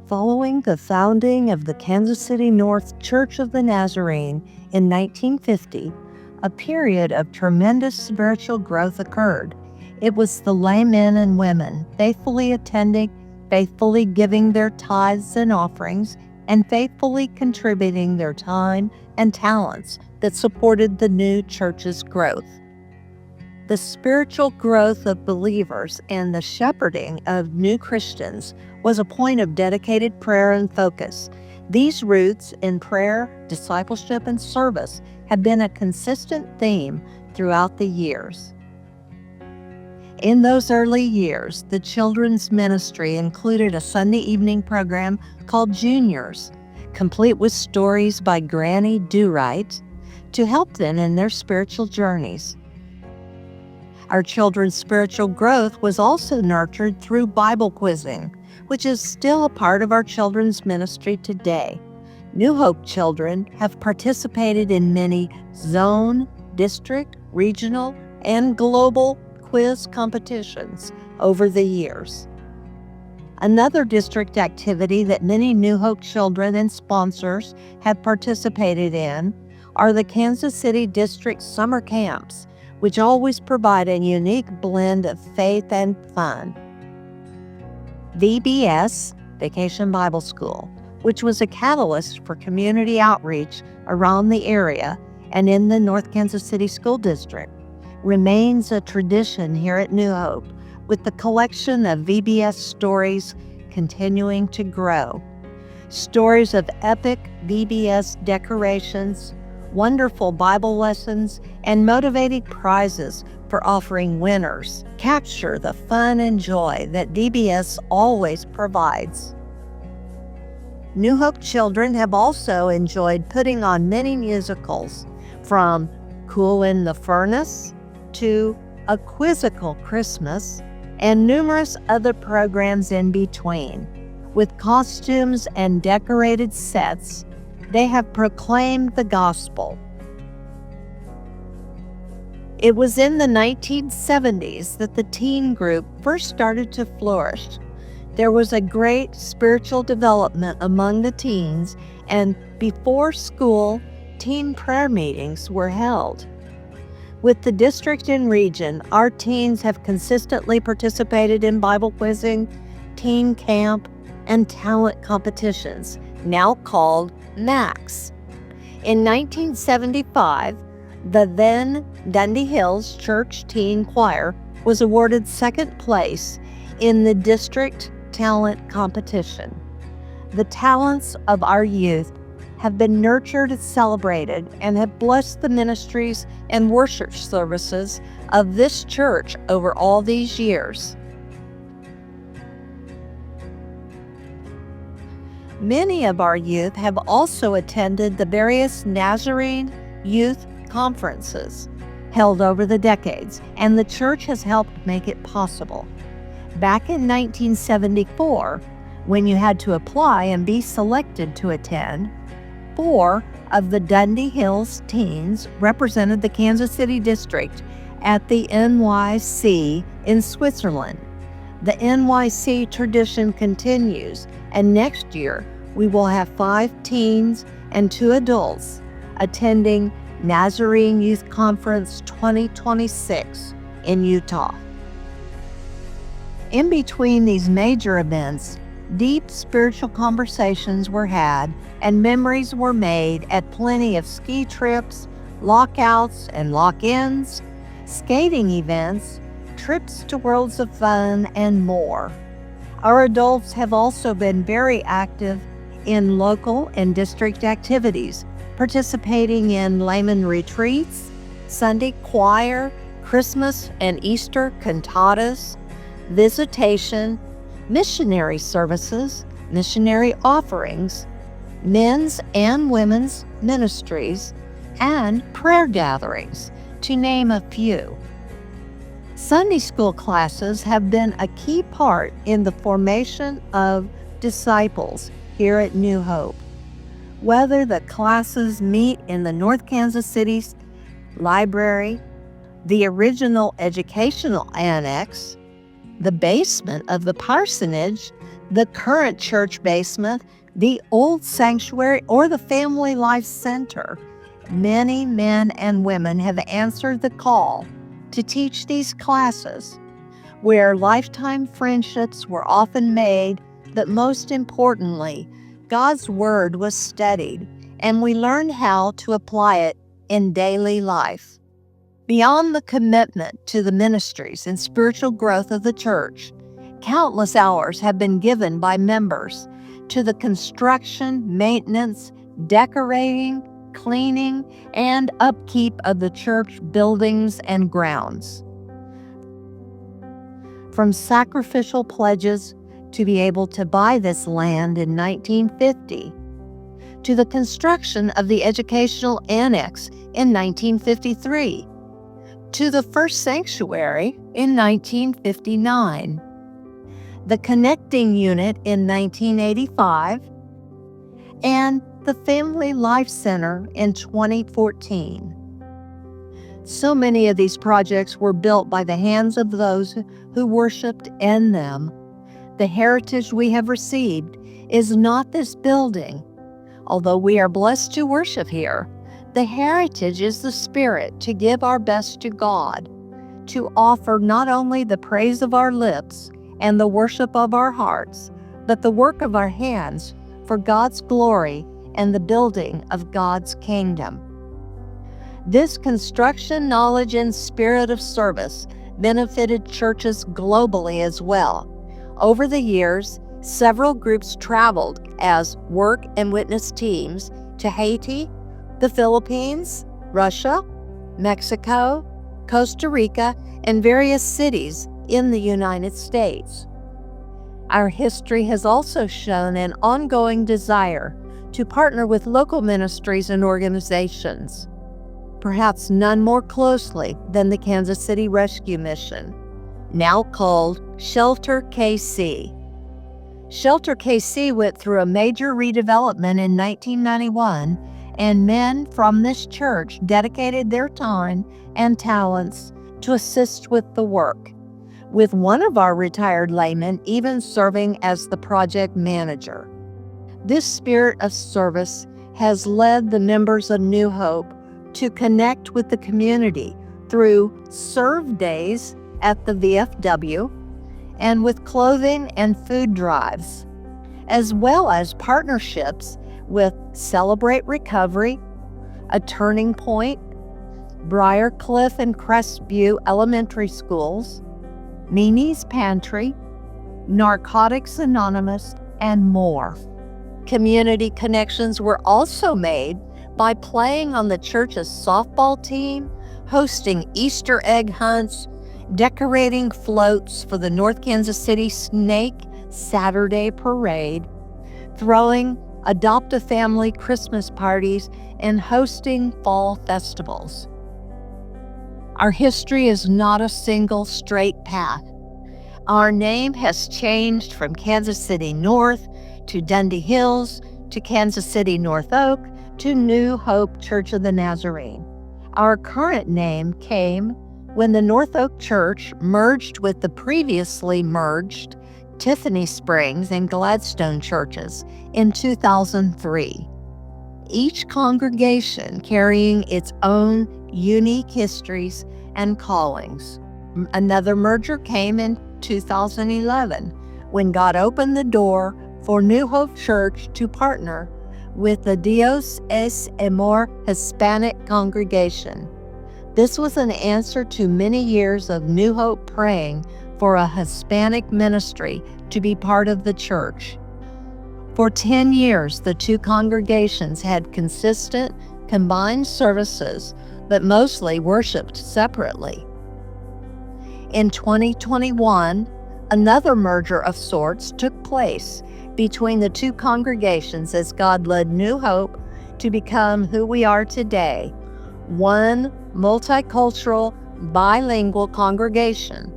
Following the founding of the Kansas City North Church of the Nazarene in 1950, a period of tremendous spiritual growth occurred. It was the laymen and women faithfully attending, faithfully giving their tithes and offerings, and faithfully contributing their time and talents that supported the new church's growth. The spiritual growth of believers and the shepherding of new Christians was a point of dedicated prayer and focus. These roots in prayer, discipleship, and service have been a consistent theme throughout the years. In those early years, the children's ministry included a Sunday evening program called Juniors, complete with stories by Granny Do-Right to help them in their spiritual journeys. Our children's spiritual growth was also nurtured through Bible quizzing, which is still a part of our children's ministry today. New Hope children have participated in many zone, district, regional, and global quiz competitions over the years. Another district activity that many New Hope children and sponsors have participated in are the Kansas City District Summer Camps, which always provide a unique blend of faith and fun. VBS, Vacation Bible School, which was a catalyst for community outreach around the area and in the North Kansas City School District, remains a tradition here at New Hope, with the collection of VBS stories continuing to grow. Stories of epic VBS decorations, wonderful Bible lessons, and motivating prizes for offering winners capture the fun and joy that VBS always provides. New Hope children have also enjoyed putting on many musicals, from Cool in the Furnace to A Quizzical Christmas, and numerous other programs in between. With costumes and decorated sets, they have proclaimed the gospel. It was in the 1970s that the teen group first started to flourish. There was a great spiritual development among the teens, and before school, teen prayer meetings were held. With the district and region, our teens have consistently participated in Bible quizzing, teen camp, and talent competitions, now called MAX. In 1975, the then Dundee Hills Church Teen Choir was awarded second place in the district talent competition. The talents of our youth have been nurtured and celebrated and have blessed the ministries and worship services of this church over all these years. Many of our youth have also attended the various Nazarene youth conferences held over the decades, and the church has helped make it possible. Back in 1974, when you had to apply and be selected to attend, 4 of the Dundee Hills teens represented the Kansas City district at the NYC in Switzerland. The NYC tradition continues, and next year we will have 5 teens and 2 adults attending Nazarene Youth Conference 2026 in Utah. In between these major events, deep spiritual conversations were had and memories were made at plenty of ski trips, lockouts and lock-ins, skating events, trips to Worlds of Fun, and more. Our adults have also been very active in local and district activities, participating in layman retreats, Sunday choir, Christmas and Easter cantatas, visitation, missionary services, missionary offerings, men's and women's ministries, and prayer gatherings, to name a few. Sunday school classes have been a key part in the formation of disciples here at New Hope. Whether the classes meet in the North Kansas City library, the original educational annex, the basement of the parsonage, The current church basement, the old sanctuary, or the Family Life Center. Many men and women have answered the call to teach these classes, where lifetime friendships were often made, but most importantly, God's Word was studied, and we learned how to apply it in daily life. Beyond the commitment to the ministries and spiritual growth of the church, countless hours have been given by members to the construction, maintenance, decorating, cleaning, and upkeep of the church buildings and grounds. From sacrificial pledges to be able to buy this land in 1950, to the construction of the educational annex in 1953, to the first sanctuary in 1959, the connecting unit in 1985, and the Family Life Center in 2014. So many of these projects were built by the hands of those who worshiped in them. The heritage we have received is not this building. Although we are blessed to worship here, the heritage is the spirit to give our best to God, to offer not only the praise of our lips and the worship of our hearts, but the work of our hands for God's glory and the building of God's kingdom. This construction knowledge and spirit of service benefited churches globally as well. Over the years, several groups traveled as work and witness teams to Haiti, the Philippines, Russia, Mexico, Costa Rica, and various cities in the United States. Our history has also shown an ongoing desire to partner with local ministries and organizations, perhaps none more closely than the Kansas City Rescue Mission, now called Shelter KC. Shelter KC went through a major redevelopment in 1991, and men from this church dedicated their time and talents to assist with the work, with one of our retired laymen even serving as the project manager. This spirit of service has led the members of New Hope to connect with the community through serve days at the VFW and with clothing and food drives, as well as partnerships with Celebrate Recovery, A Turning Point, Briarcliff and Crestview Elementary Schools, Mimi's Pantry, Narcotics Anonymous, and more. Community connections were also made by playing on the church's softball team, hosting Easter egg hunts, decorating floats for the North Kansas City Snake Saturday Parade, throwing adopt-a-family Christmas parties, and hosting fall festivals. Our history is not a single straight path. Our name has changed from Kansas City North to Dundee Hills to Kansas City North Oak to New Hope Church of the Nazarene. Our current name came when the North Oak Church merged with the previously merged Tiffany Springs and Gladstone churches in 2003. Each congregation carrying its own unique histories and callings. Another merger came in 2011 when God opened the door for New Hope Church to partner with the Dios es Amor Hispanic congregation. This was an answer to many years of New Hope praying for a Hispanic ministry to be part of the church. For 10 years, the two congregations had consistent, combined services, but mostly worshiped separately. In 2021, another merger of sorts took place between the two congregations as God led New Hope to become who we are today, one multicultural, bilingual congregation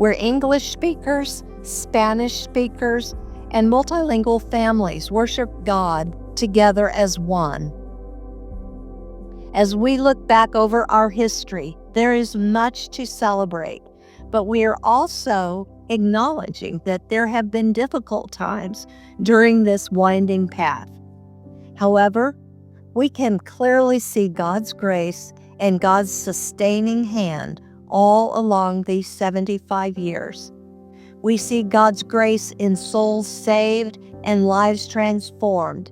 where English speakers, Spanish speakers, and multilingual families worship God together as one. As we look back over our history, there is much to celebrate, but we are also acknowledging that there have been difficult times during this winding path. However, we can clearly see God's grace and God's sustaining hand all along these 75 years. We see God's grace in souls saved and lives transformed,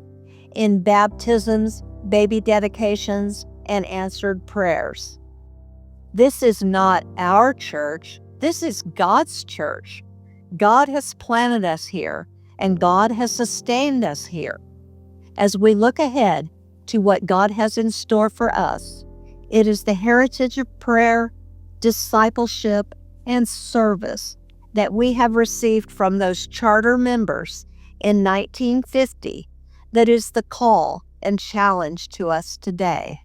in baptisms, baby dedications, and answered prayers. This is not our church. This is God's church. God has planted us here, and God has sustained us here. As we look ahead to what God has in store for us, it is the heritage of prayer, discipleship, and service that we have received from those charter members in 1950 that is the call and challenge to us today.